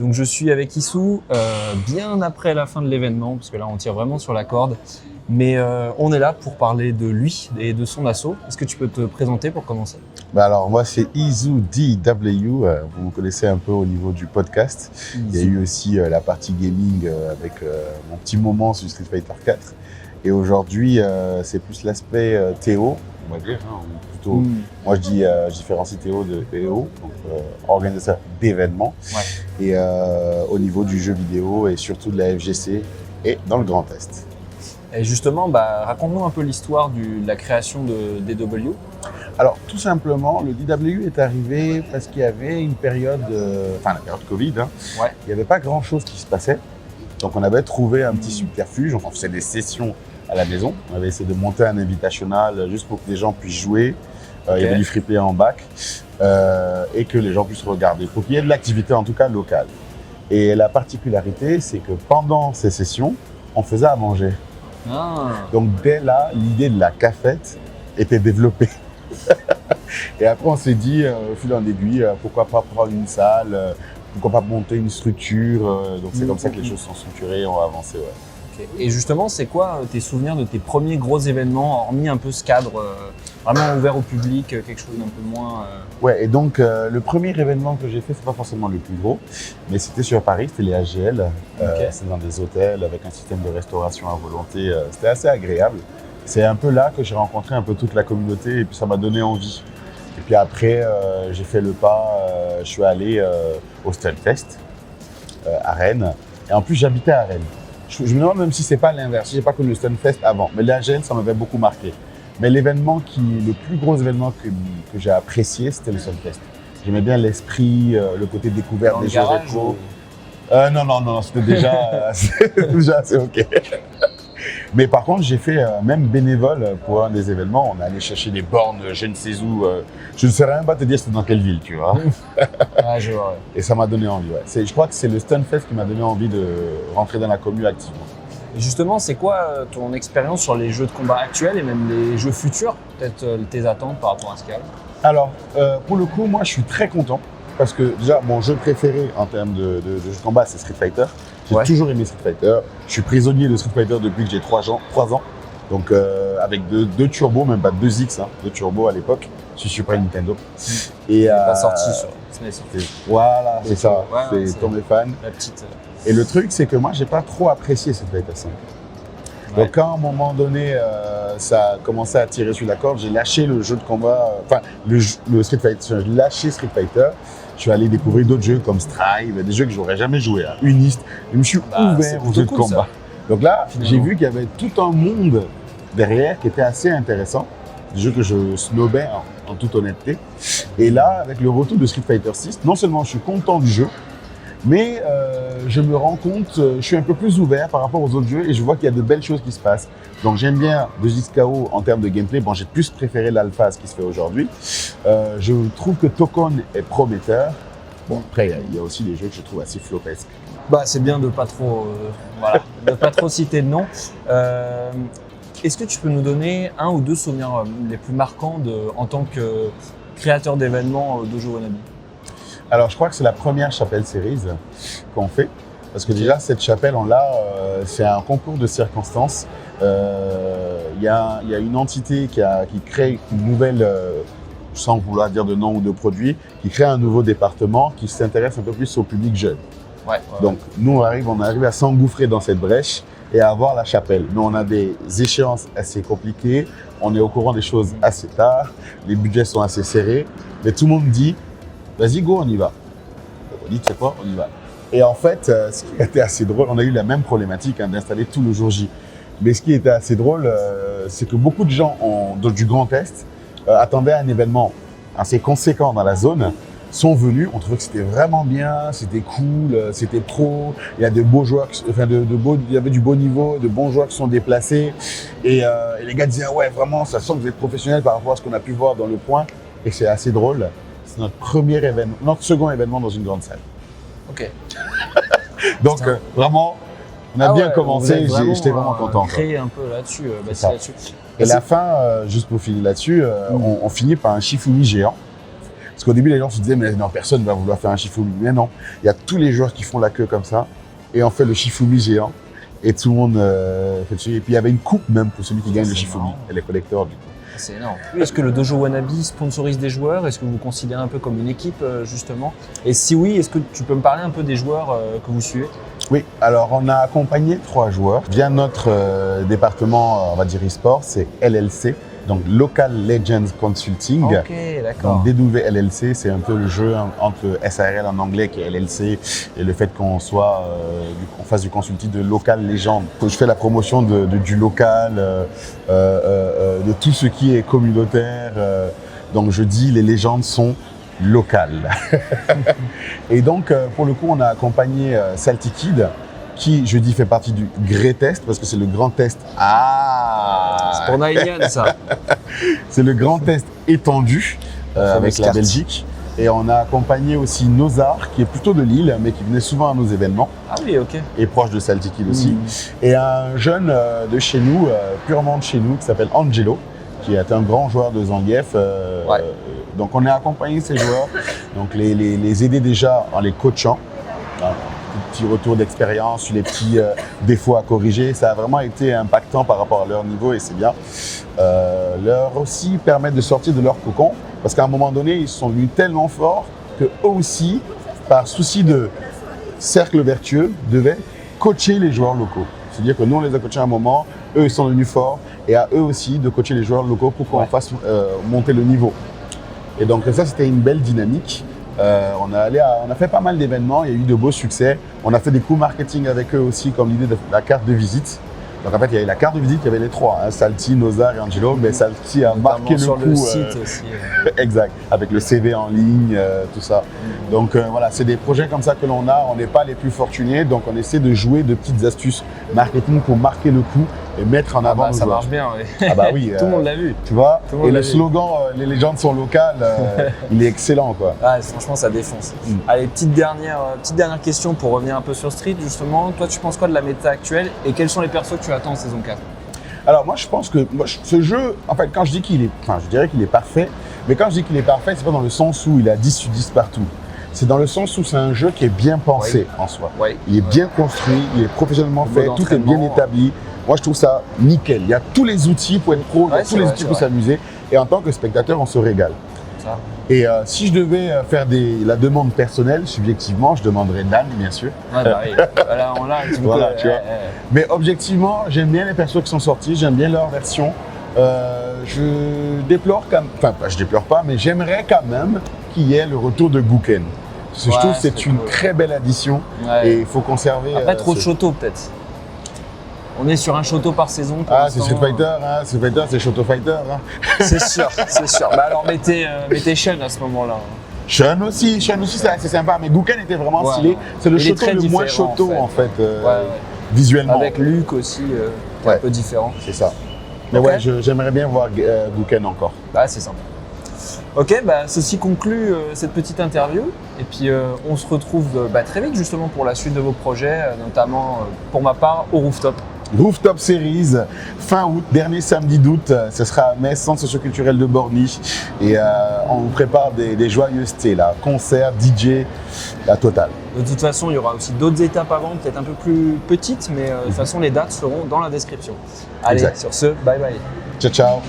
Donc je suis avec Issou bien après la fin de l'événement, parce que là on tire vraiment sur la corde. Mais on est là pour parler de lui et de son asso. Est-ce que tu peux te présenter pour commencer? Alors moi c'est Issou DW, vous me connaissez un peu au niveau du podcast. Il y a eu aussi la partie gaming avec mon petit moment sur Street Fighter 4. Et aujourd'hui c'est plus l'aspect Théo, on va dire, hein, plutôt. Moi je différencie Théo de EO, donc organisateur d'événements. Ouais. Et au niveau du jeu vidéo et surtout de la FGC et dans le Grand Est. Et justement, raconte-nous un peu l'histoire de la création de DW. Alors, tout simplement, le DW est arrivé parce qu'il y avait une période, la période Covid, hein. Ouais. Il n'y avait pas grand-chose qui se passait. Donc, on avait trouvé un petit subterfuge. On faisait des sessions à la maison. On avait essayé de monter un invitational juste pour que les gens puissent jouer. Okay. Il y avait du free play en bac et que les gens puissent regarder. Pour qu'il y ait de l'activité, en tout cas, locale. Et la particularité, c'est que pendant ces sessions, on faisait à manger. Ah. Donc dès là, l'idée de la cafette était développée. Et après, on s'est dit, au fil en aiguille, pourquoi pas prendre une salle, pourquoi pas monter une structure. Donc c'est comme ça que les choses sont structurées et ont avancé. Ouais. Okay. Et justement, c'est quoi tes souvenirs de tes premiers gros événements, hormis un peu ce cadre vraiment ouvert au public, quelque chose d'un peu moins… Ouais, et donc le premier événement que j'ai fait, c'est pas forcément le plus gros, mais c'était sur Paris, c'était les AGL. Okay. C'est dans des hôtels avec un système de restauration à volonté. C'était assez agréable. C'est un peu là que j'ai rencontré un peu toute la communauté et puis ça m'a donné envie. Et puis après, j'ai fait le pas, je suis allé au Stunfest à Rennes. Et en plus, j'habitais à Rennes. Je me demande même si c'est pas l'inverse. Je n'ai pas connu le Stunfest avant, mais l'AGL, ça m'avait beaucoup marqué. Mais l'événement le plus gros événement que j'ai apprécié, c'était le Stunfest. J'aimais bien l'esprit, le côté découvert des jeux rétro. Non, c'était déjà assez ok. Mais par contre, j'ai fait même bénévole pour un des événements. On est allé chercher des bornes, je ne sais où. Je ne saurais même pas te dire c'était dans quelle ville, tu vois. Ah, je vois. Ouais. Et ça m'a donné envie. Ouais. Je crois que c'est le Stunfest qui m'a donné envie de rentrer dans la commu activement. Et justement, c'est quoi ton expérience sur les jeux de combat actuels et même les jeux futurs? Peut-être tes attentes par rapport à ce qu'il y a? Alors, pour le coup, moi, je suis très content. Parce que déjà, mon jeu préféré en termes de jeu de combat, c'est Street Fighter. J'ai toujours aimé Street Fighter. Je suis prisonnier de Street Fighter depuis que j'ai 3 ans. Donc, avec deux turbos, même pas 2X, hein, 2 turbos à l'époque, sur Super Nintendo. Et pas sorti sur SNES. Voilà, c'est ça. Ouais, c'est Tom et fan. La petite. Et le truc, c'est que moi, j'ai pas trop apprécié Street Fighter 5. Ouais. Donc, quand à un moment donné, ça a commencé à tirer sur la corde, j'ai lâché le jeu de combat, le Street Fighter, j'ai lâché Street Fighter. Je suis allé découvrir d'autres jeux comme Strive, des jeux que j'aurais jamais joué, hein. Unist. Je me suis ouvert aux jeux de combat. Ça. Donc là, j'ai vu qu'il y avait tout un monde derrière qui était assez intéressant. Des jeux que je snobais en toute honnêteté. Et là, avec le retour de Street Fighter 6, non seulement je suis content du jeu, mais je me rends compte, je suis un peu plus ouvert par rapport aux autres jeux et je vois qu'il y a de belles choses qui se passent. Donc j'aime bien 2XKO en termes de gameplay. Bon, j'ai plus préféré l'alpha à ce qui se fait aujourd'hui. Je trouve que Tokon est prometteur. Bon, après, il y a aussi des jeux que je trouve assez flopesques. C'est bien de pas trop, de pas trop citer de nom. Est-ce que tu peux nous donner un ou deux souvenirs les plus marquants en tant que créateur d'événements Dojo Wannabe? Alors, je crois que c'est la première Chapelle Series qu'on fait. Parce que déjà, cette chapelle, c'est un concours de circonstances. Il y a une entité qui crée une nouvelle, sans vouloir dire de nom ou de produit, qui crée un nouveau département qui s'intéresse un peu plus au public jeune. Donc, nous, on arrive à s'engouffrer dans cette brèche et à avoir la chapelle. Nous, on a des échéances assez compliquées. On est au courant des choses assez tard. Les budgets sont assez serrés. Mais tout le monde dit, vas-y, go, on y va. On dit, tu sais quoi, on y va. Et en fait, ce qui était assez drôle, on a eu la même problématique d'installer tout le jour J. Mais ce qui était assez drôle, c'est que beaucoup de gens du Grand Est attendaient un événement assez conséquent dans la zone, sont venus, on trouvait que c'était vraiment bien, c'était cool, c'était pro, il y a de beaux joueurs, il y avait du beau niveau, de bons joueurs qui sont déplacés. Et les gars disaient, ouais, vraiment, ça sent que vous êtes professionnels par rapport à ce qu'on a pu voir dans le point. Et c'est assez drôle. C'est notre second événement dans une grande salle. Ok. Donc vraiment, on a bien commencé, j'étais vraiment content. Créé un peu là-dessus, là-dessus. Et la fin, juste pour finir là-dessus, on finit par un Shifumi géant. Parce qu'au début, les gens se disaient, mais non, personne ne va vouloir faire un Shifumi. Mais non, il y a tous les joueurs qui font la queue comme ça, et on fait le Shifumi géant, et tout le monde fait dessus. Et puis il y avait une coupe même pour celui qui gagne le Shifumi, et les collecteurs du coup. C'est énorme. Est-ce que le Dojo Wannabe sponsorise des joueurs? Est-ce que vous vous considérez un peu comme une équipe, justement? Et si oui, est-ce que tu peux me parler un peu des joueurs que vous suivez? Oui, alors on a accompagné 3 joueurs via notre département, on va dire e-sport, c'est LLC, donc Local Legends Consulting. Ok, d'accord. Donc DWLLC, c'est un peu le jeu entre SARL en anglais qui est LLC et le fait qu'on soit, qu'on fasse du consulting de Local Legends. Je fais la promotion du local, de tout ce qui est communautaire. Donc je dis les légendes sont locales. Et donc pour le coup, on a accompagné Salty Kid, qui, je dis, fait partie du Greatest, parce que c'est le grand test. Ah, c'est pour Naïnian, ça. C'est le grand test étendu avec la Belgique. Et on a accompagné aussi Nozar, qui est plutôt de Lille, mais qui venait souvent à nos événements. Ah oui, ok. Et proche de Salty Kid aussi. Et un jeune de chez nous, purement de chez nous, qui s'appelle Angelo, qui est un grand joueur de Zangief. Donc on a accompagné ces joueurs, donc les aider déjà en les coachant. Petit retour d'expérience sur les petits défauts à corriger. Ça a vraiment été impactant par rapport à leur niveau et c'est bien. Leur aussi permettre de sortir de leur cocon parce qu'à un moment donné, ils sont venus tellement forts qu'eux aussi, par souci de cercle vertueux, devaient coacher les joueurs locaux. C'est-à-dire que nous, on les a coachés à un moment, eux, ils sont devenus forts et à eux aussi de coacher les joueurs locaux pour qu'on fasse monter le niveau. Et donc ça, c'était une belle dynamique. On a fait pas mal d'événements, il y a eu de beaux succès. On a fait des coups marketing avec eux aussi, comme l'idée de la carte de visite. Donc en fait, il y avait la carte de visite, il y avait les 3, Salty, Nozar et Angelo, mais Salty a marqué sur le coup. Le site aussi. Exact, avec le CV en ligne, tout ça. Donc voilà, c'est des projets comme ça que l'on a. On n'est pas les plus fortunés, donc on essaie de jouer de petites astuces marketing pour marquer le coup et mettre en avant nos ça joueurs. marche bien, oui. Ah bah oui. Tout le monde l'a vu. Tu vois, et le vu. slogan les légendes sont locales, il est excellent quoi. Ah, franchement, ça défonce. Allez, petite dernière question pour revenir un peu sur Street, justement. Toi, tu penses quoi de la méta actuelle et quels sont les persos que tu attends en saison 4? Alors moi, je pense que ce jeu, en fait, quand je dis qu'il est, je dirais qu'il est parfait, mais quand je dis qu'il est parfait, c'est pas dans le sens où il a 10 sur 10 partout. C'est dans le sens où c'est un jeu qui est bien pensé en soi. Il est bien construit, il est professionnellement fait, tout est bien établi. Moi, je trouve ça nickel. Il y a tous les outils pour être pro, il y a tous les outils pour s'amuser. Et en tant que spectateur, on se régale. Ça. Et si je devais faire la demande personnelle, subjectivement, je demanderais Dan, bien sûr. Ouais, bah oui. Voilà, tu vois. Mais objectivement, j'aime bien les persos qui sont sortis, j'aime bien leur version. Je déplore je déplore pas, mais j'aimerais quand même qu'il y ait le retour de Gouken. Parce que je trouve que c'est une très belle addition et il faut conserver. Après, trop de Shoto peut-être. On est sur un Shoto par saison. C'est Street Fighter, Street Fighter, c'est Shoto Fighter. C'est sûr, c'est sûr. Bah alors mettez Shen à ce moment-là. Shen aussi, c'est sympa, mais Gouken était vraiment stylé. C'est le Shoto le moins Shoto en fait, visuellement. Avec Luke aussi, un peu différent. C'est ça. Mais ouais, j'aimerais bien voir Gouken encore. Bah c'est sympa. Ok, bah ceci conclut cette petite interview. Et puis on se retrouve très vite justement pour la suite de vos projets, notamment pour ma part au Rooftop. Rooftop Series, fin août, dernier samedi d'août, ce sera à Metz, centre socioculturel de Borny. Et on vous prépare des joyeusetés là, concerts, DJ, la totale. De toute façon, il y aura aussi d'autres étapes avant, peut-être un peu plus petites, mais de toute façon, les dates seront dans la description. Allez, sur ce, bye bye. Ciao, ciao.